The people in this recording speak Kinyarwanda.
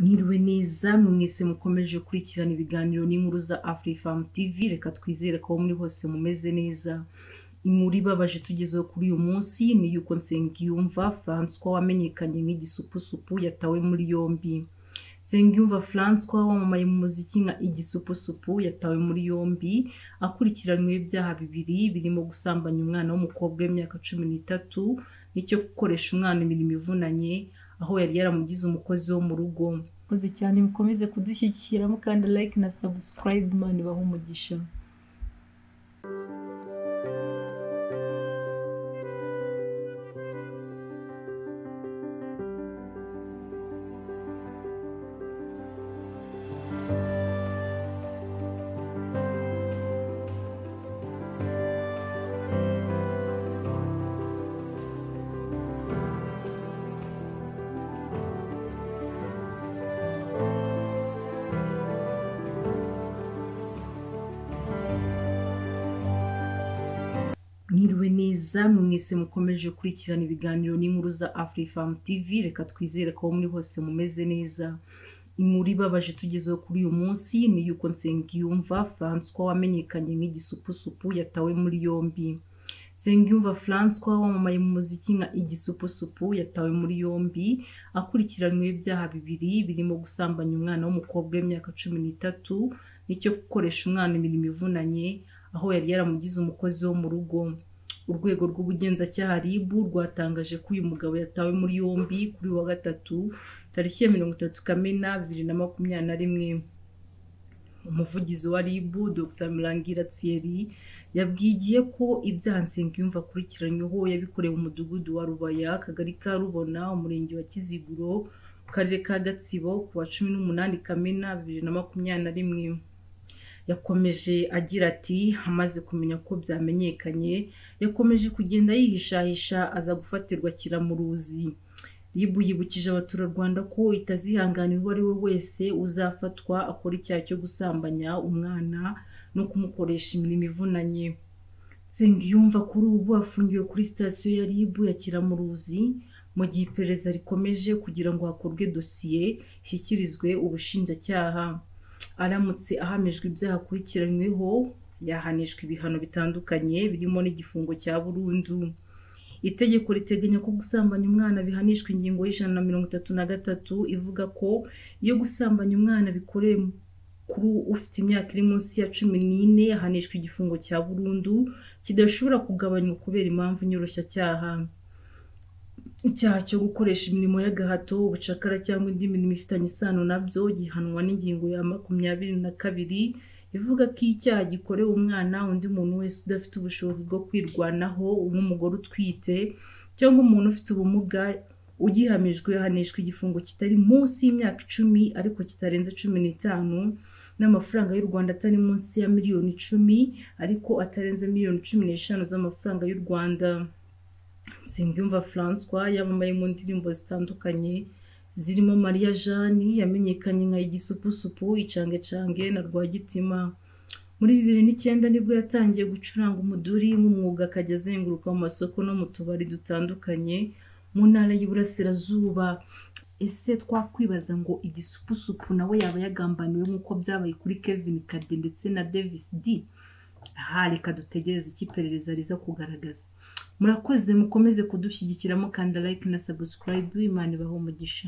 Mwiriwe neza mwese mukomeje kurikirana ibiganiro n'inkuru za Afrifam TV. Reka twizere ko muri hose mumeze neza. Inkuru ibabaje tugezeho kuri uyu munsi ni yuko Nsengiyumva Francois wamenyekanye nk'igisupusupu yatawe muri yombi. Nsengiyumva Francois wamamaye mu muziki nka igisupusupu yatawe muri yombi akurikiranywe ibyaha bibiri birimo gusambanya umwana w'umukobwa w'imyaka 13 n'icyo gukoresha umwana imirimo ivunanye, aho yari yaramugize umukozi wo mu rugo. Koze cyane mukomeze kudushyigikira mukanda like na subscribe, Imana ibahe umugisha. Mwiriwe neza mwese mukomeje kurikirana ibiganiro n'inkuru za Afrifam TV. Reka twizere ko muri hose mumeze neza. Inkuru ibabaje tugezeho kuri uyu munsi ni yuko Nsengiyumva Francois wamenyekanye nk'igisupusupu yatawe muri yombi. Nsengiyumva Francois wamamaye mu muziki nka igisupusupu yatawe muri yombi akurikiranywe ibyaha bibiri birimo gusambanya umwana w'umukobwa w'imyaka 13 n'icyo gukoresha umwana imirimo ivunanye, aho yari yaramugize umukozi wo mu rugo. Urwego rw'ubugenzacyaha RIB rwatangaje ko uyu mugabo yatawe muri yombi kuri wa gatatu tariki ya 30 Kamena 2021. Umuvugizi wa RIB Dr Murangira Thierry yabwigiye ko ibyaha Nsengiyumva akurikiranyweho yabikorewe mu mudugudu wa Rubaya, akagari ka Rubona, umurenge wa Kiziguro, karere ka Gatsibo ku wa 18 Kamena 2021. Yakomeje agira ati amaze kumenya ko byamenyekanye yakomeje kugenda yihishahisha aza gufatirwa kiramuruzi. RIB yibukije abaturarwanda ko itazihanganira uwo ari we wese uzafatwa akora icyaha cyo gusambanya umwana no kumukoresha imirimo ivunanye. Nsengiyumva kuri ubu afungiwe kuri sitasiyo ya RIB ya Kiramuruzi mu gihe iperereza rikomeje kugira ngo hakorwe dosiye ishyikirizwe ubushinjacyaha. Aramutse ahamijwe ibyaha akurikiranyweho yahanishwa ibihano bitandukanye birimo n'igifungo cya burundu. Itegeko riteganya ko gusambanya umwana bihanishwa ingingo y'133 ivuga ko iyo gusambanya umwana bikorewe kuri ufite imyaka iri munsi ya 14 yahanishwa igifungo cya burundu kidashobora kugabanywa kubera impamvu nyoroshyacyaha. Icyaha cyo gukoresha imirimo y'agahato, ubucakara cyangwa indi mirimo ifitanye isano nabyo gihanwa n'ingingo ya 22 ivuga ko icyaha gikorewe umwana undi muntu wese udafite ubushobozi bwo kwirwanaho, nk'umugore utwite cyangwa umuntu ufite ubumuga ugihamijwe ahanishwa igifungo kitari munsi y'imyaka 10 ariko kitarenze 15 n'amafaranga y'u Rwanda atari munsi ya miliyoni 10 ariko atarenze miliyoni 15 z'amafaranga y'u Rwanda. Nsengiyumva Francois yamamaye mu ndirimbo zitandukanye zirimo Maria Jeanne yamenyekanye nka igisupusupu, Icange na Rwagitima. Muri 2009 nibwo yatangiye gucuranga umuduri nk'umwuga, akajya azenguruka mu masoko no mu tubari dutandukanye mu ntara y'Iburasirazuba. Ese twakwibaza ngo igisupusupu nawe yaba yagambaniwe nk'uko byabaye kuri Kevin Kade ndetse na Davis D? Reka dutegereze ikiperereza riza kugaragaza. Murakoze mukomeze kudushyigikira mukanda like na subscribe, Imana ibahe umugisha.